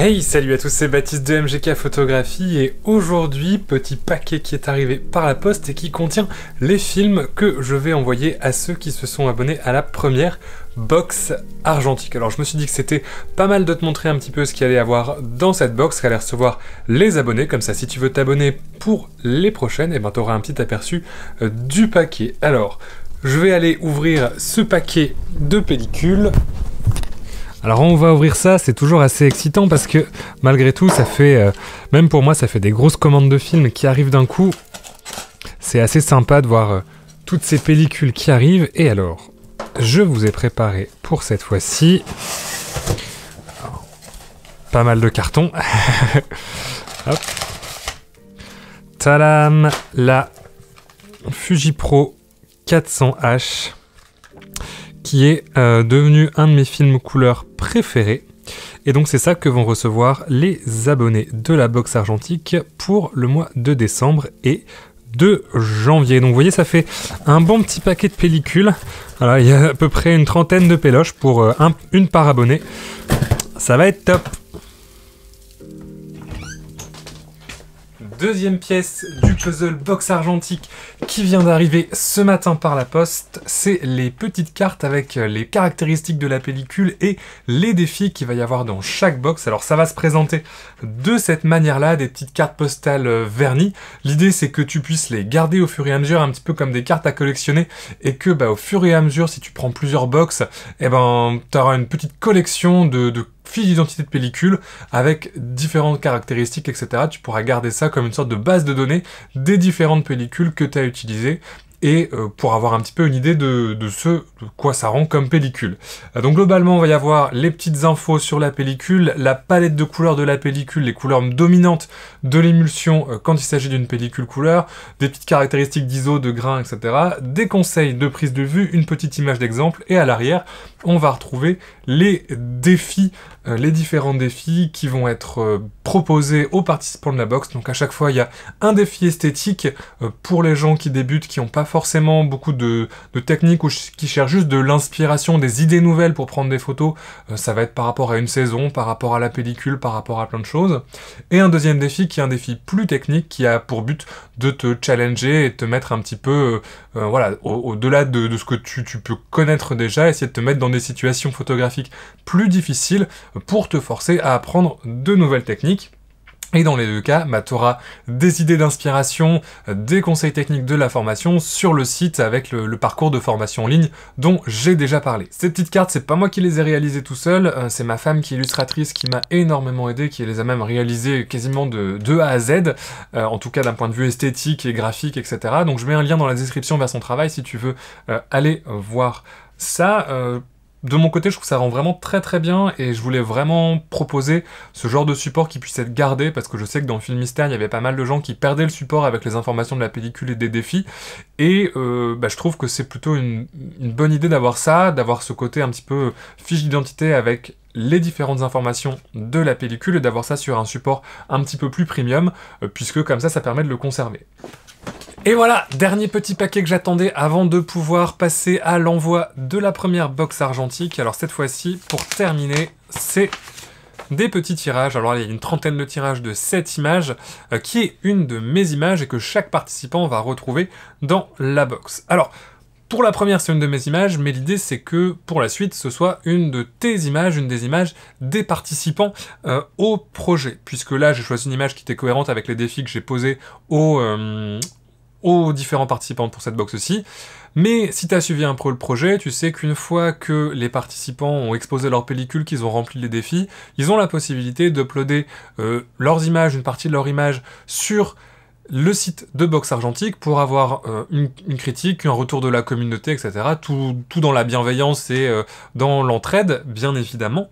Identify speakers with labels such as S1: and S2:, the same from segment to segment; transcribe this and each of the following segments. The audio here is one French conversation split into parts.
S1: Hey, salut à tous, c'est Baptiste de MGK Photographie et aujourd'hui, petit paquet qui est arrivé par la poste et qui contient les films que je vais envoyer à ceux qui se sont abonnés à la première box argentique. Alors je me suis dit que c'était pas mal de te montrer un petit peu ce qu'il allait y avoir dans cette box, qu'elle allait recevoir les abonnés, comme ça si tu veux t'abonner pour les prochaines, et ben t'auras un petit aperçu du paquet. Alors, je vais aller ouvrir ce paquet de pellicules. Alors on va ouvrir ça, c'est toujours assez excitant parce que malgré tout ça fait, même pour moi ça fait des grosses commandes de films qui arrivent d'un coup. C'est assez sympa de voir toutes ces pellicules qui arrivent. Et alors, je vous ai préparé pour cette fois-ci pas mal de cartons. Hop. Tadam, la Fujipro 400H. Qui est devenu un de mes films couleur préférés. Et donc c'est ça que vont recevoir les abonnés de la box argentique pour le mois de décembre et de janvier. Donc vous voyez, ça fait un bon petit paquet de pellicules. Voilà, il y a à peu près une trentaine de péloches pour une par abonné. Ça va être top. Deuxième pièce du puzzle box argentique qui vient d'arriver ce matin par la poste, c'est les petites cartes avec les caractéristiques de la pellicule et les défis qu'il va y avoir dans chaque box. Alors ça va se présenter de cette manière-là, des petites cartes postales vernies. L'idée c'est que tu puisses les garder au fur et à mesure, un petit peu comme des cartes à collectionner, et que au fur et à mesure, si tu prends plusieurs box, tu auras une petite collection de fiche d'identité de pellicule avec différentes caractéristiques, etc. Tu pourras garder ça comme une sorte de base de données des différentes pellicules que tu as utilisées et pour avoir un petit peu une idée de quoi ça rend comme pellicule. Donc globalement, on va y avoir les petites infos sur la pellicule, la palette de couleurs de la pellicule, les couleurs dominantes de l'émulsion quand il s'agit d'une pellicule couleur, des petites caractéristiques d'ISO, de grain, etc. Des conseils de prise de vue, une petite image d'exemple, et à l'arrière, on va retrouver les défis, les différents défis qui vont être proposés aux participants de la box. Donc à chaque fois, il y a un défi esthétique pour les gens qui débutent, qui n'ont pas forcément beaucoup de techniques ou qui cherchent juste de l'inspiration, des idées nouvelles pour prendre des photos. Ça va être par rapport à une saison, par rapport à la pellicule, par rapport à plein de choses. Et un deuxième défi qui est un défi plus technique, qui a pour but de te challenger et de te mettre un petit peu voilà, au-delà de ce que tu peux connaître déjà, essayer de te mettre dans des situations photographiques plus difficiles pour te forcer à apprendre de nouvelles techniques. Et dans les deux cas, tu auras des idées d'inspiration, des conseils techniques de la formation sur le site avec le parcours de formation en ligne dont j'ai déjà parlé. Ces petites cartes, c'est pas moi qui les ai réalisées tout seul, c'est ma femme qui est illustratrice qui m'a énormément aidé, qui les a même réalisées quasiment de A à Z, en tout cas d'un point de vue esthétique et graphique, etc. Donc je mets un lien dans la description vers son travail si tu veux aller voir ça. De mon côté, je trouve que ça rend vraiment très très bien et je voulais vraiment proposer ce genre de support qui puisse être gardé parce que je sais que dans le film mystère, il y avait pas mal de gens qui perdaient le support avec les informations de la pellicule et des défis et je trouve que c'est plutôt une bonne idée d'avoir ça, d'avoir ce côté un petit peu fiche d'identité avec les différentes informations de la pellicule et d'avoir ça sur un support un petit peu plus premium puisque comme ça permet de le conserver. Et voilà, dernier petit paquet que j'attendais avant de pouvoir passer à l'envoi de la première box argentique. Alors cette fois-ci, pour terminer, c'est des petits tirages. Alors il y a une trentaine de tirages de 7 images, qui est une de mes images et que chaque participant va retrouver dans la box. Alors, pour la première, c'est une de mes images, mais l'idée c'est que pour la suite, ce soit une de tes images, une des images des participants au projet. Puisque là, j'ai choisi une image qui était cohérente avec les défis que j'ai posés aux différents participants pour cette box-ci. Mais si tu as suivi un peu le projet, tu sais qu'une fois que les participants ont exposé leur pellicule, qu'ils ont rempli les défis, ils ont la possibilité d'uploader leurs images, une partie de leurs images, sur le site de Box Argentique pour avoir une critique, un retour de la communauté, etc. Tout dans la bienveillance et dans l'entraide, bien évidemment.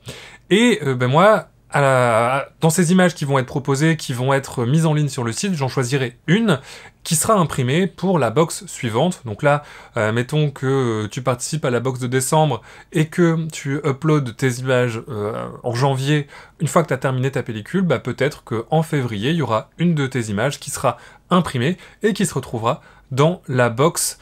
S1: Et moi, dans ces images qui vont être proposées, qui vont être mises en ligne sur le site, j'en choisirai une qui sera imprimée pour la box suivante. Donc là, mettons que tu participes à la box de décembre et que tu uploads tes images en janvier, une fois que tu as terminé ta pellicule, peut-être qu'en février, il y aura une de tes images qui sera imprimée et qui se retrouvera dans la box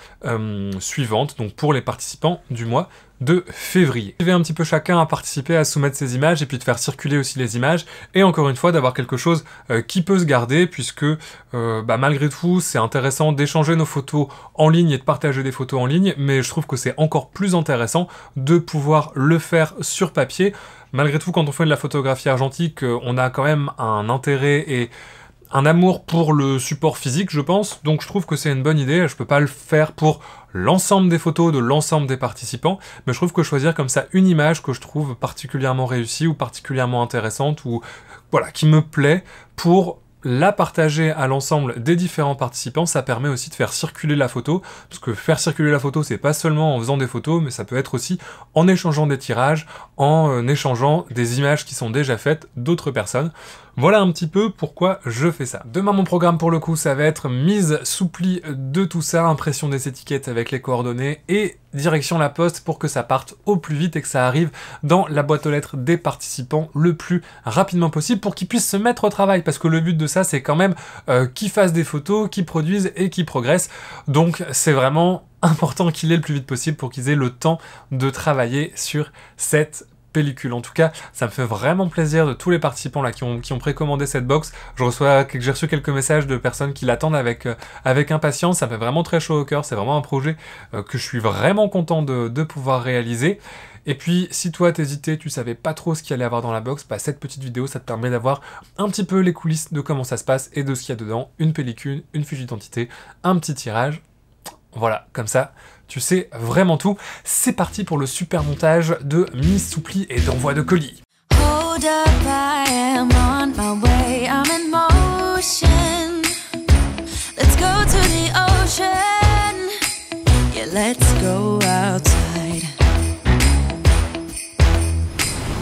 S1: suivante, donc pour les participants du mois de février. Je vais un petit peu chacun à participer à soumettre ses images et puis de faire circuler aussi les images et encore une fois d'avoir quelque chose qui peut se garder puisque malgré tout c'est intéressant d'échanger nos photos en ligne et de partager des photos en ligne, mais je trouve que c'est encore plus intéressant de pouvoir le faire sur papier. Malgré tout, quand on fait de la photographie argentique, on a quand même un intérêt et un amour pour le support physique, je pense, donc je trouve que c'est une bonne idée. Je peux pas le faire pour l'ensemble des photos de l'ensemble des participants, mais je trouve que choisir comme ça une image que je trouve particulièrement réussie ou particulièrement intéressante ou voilà, qui me plaît pour la partager à l'ensemble des différents participants, ça permet aussi de faire circuler la photo, parce que faire circuler la photo, c'est pas seulement en faisant des photos, mais ça peut être aussi en échangeant des tirages, en échangeant des images qui sont déjà faites d'autres personnes. Voilà un petit peu pourquoi je fais ça. Demain, mon programme pour le coup, ça va être mise sous pli de tout ça, impression des étiquettes avec les coordonnées et direction la poste pour que ça parte au plus vite et que ça arrive dans la boîte aux lettres des participants le plus rapidement possible pour qu'ils puissent se mettre au travail, parce que le but de ça, c'est quand même qu'ils fassent des photos, qu'ils produisent et qu'ils progressent. Donc c'est vraiment important qu'il ait le plus vite possible pour qu'ils aient le temps de travailler sur cette pellicule. En tout cas, ça me fait vraiment plaisir de tous les participants là qui ont précommandé cette box. J'ai reçu quelques messages de personnes qui l'attendent avec impatience. Ça me fait vraiment très chaud au cœur. C'est vraiment un projet que je suis vraiment content de pouvoir réaliser. Et puis, si toi t'hésitais, tu savais pas trop ce qu'il allait avoir dans la box, bah cette petite vidéo, ça te permet d'avoir un petit peu les coulisses de comment ça se passe et de ce qu'il y a dedans. Une pellicule, une fiche d'identité, un petit tirage. Voilà, comme ça, tu sais vraiment tout. C'est parti pour le super montage de mise sous pli et d'envoi de colis. Hold up, I am on my way, I'm in motion. Let's go to the ocean. Yeah, let's go outside.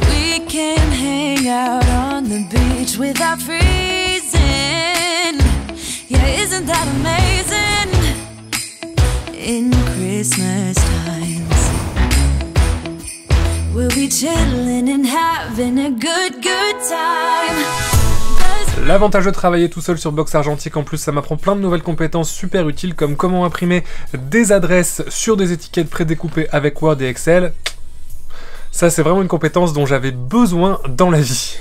S1: We can hang out on the beach without freezing. Yeah, isn't that amazing? In Christmas times, we'll be chilling and having a good time. L'avantage de travailler tout seul sur Box Argentique, en plus ça m'apprend plein de nouvelles compétences super utiles comme comment imprimer des adresses sur des étiquettes prédécoupées avec Word et Excel. Ça c'est vraiment une compétence dont j'avais besoin dans la vie.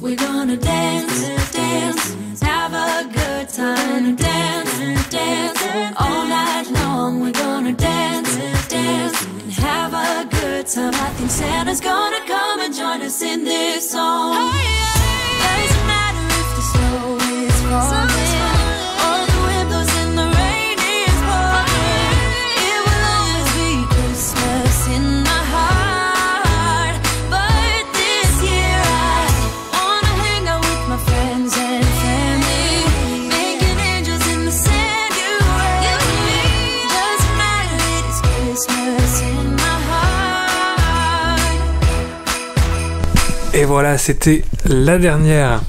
S1: We're gonna dance, dance, have a good time, dance, dance, all night long. We're gonna dance, dance, and have a good time. I think Santa's gonna come and join us in this song. Doesn't matter if the snow is falling, or the wind blows and the rain is pouring. It will always be Christmas in my heart. But this year I wanna hang out with my friends and family, making angels in the sand. You and me, doesn't matter, it is Christmas in my heart. Et voilà, c'était la dernière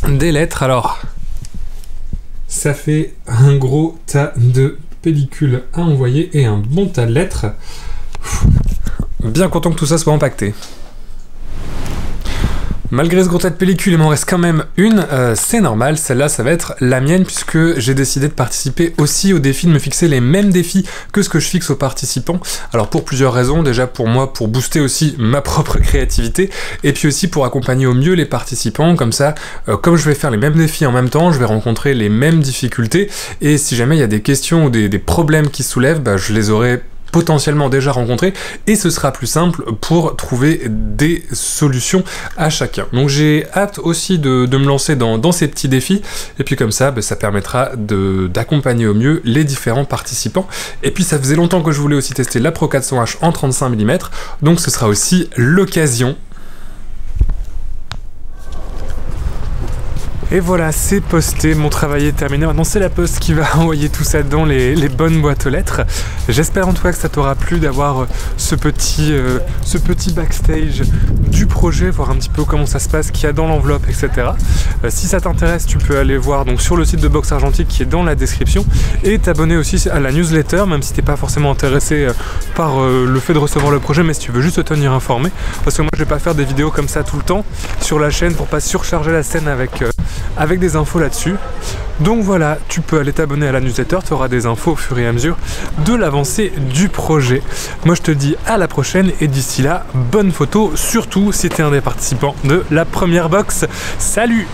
S1: des lettres. Alors, ça fait un gros tas de pellicules à envoyer et un bon tas de lettres. Bien content que tout ça soit empaqueté. Malgré ce gros tas de pellicules, il m'en reste quand même une, c'est normal, celle-là ça va être la mienne puisque j'ai décidé de participer aussi au défi, de me fixer les mêmes défis que ce que je fixe aux participants. Alors pour plusieurs raisons, déjà pour moi, pour booster aussi ma propre créativité, et puis aussi pour accompagner au mieux les participants, comme ça, comme je vais faire les mêmes défis en même temps, je vais rencontrer les mêmes difficultés, et si jamais il y a des questions ou des problèmes qui se soulèvent, bah, je les aurai potentiellement déjà rencontrés et ce sera plus simple pour trouver des solutions à chacun. Donc j'ai hâte aussi de me lancer dans ces petits défis et puis comme ça, bah, ça permettra d'accompagner au mieux les différents participants. Et puis ça faisait longtemps que je voulais aussi tester la Pro 400H en 35 mm, donc ce sera aussi l'occasion. Et voilà, c'est posté, mon travail est terminé. Maintenant, c'est la poste qui va envoyer tout ça dans les bonnes boîtes aux lettres. J'espère en tout cas que ça t'aura plu d'avoir ce petit backstage du projet, voir un petit peu comment ça se passe, qu'il y a dans l'enveloppe, etc. Si ça t'intéresse, tu peux aller voir donc sur le site de Box Argentique qui est dans la description et t'abonner aussi à la newsletter, même si t'es pas forcément intéressé par le fait de recevoir le projet, mais si tu veux juste te tenir informé. Parce que moi, je vais pas faire des vidéos comme ça tout le temps sur la chaîne pour pas surcharger la scène avec des infos là-dessus. Donc voilà, tu peux aller t'abonner à la newsletter, tu auras des infos au fur et à mesure de l'avancée du projet. Moi je te dis à la prochaine et d'ici là, bonne photo, surtout si tu es un des participants de la première box. Salut!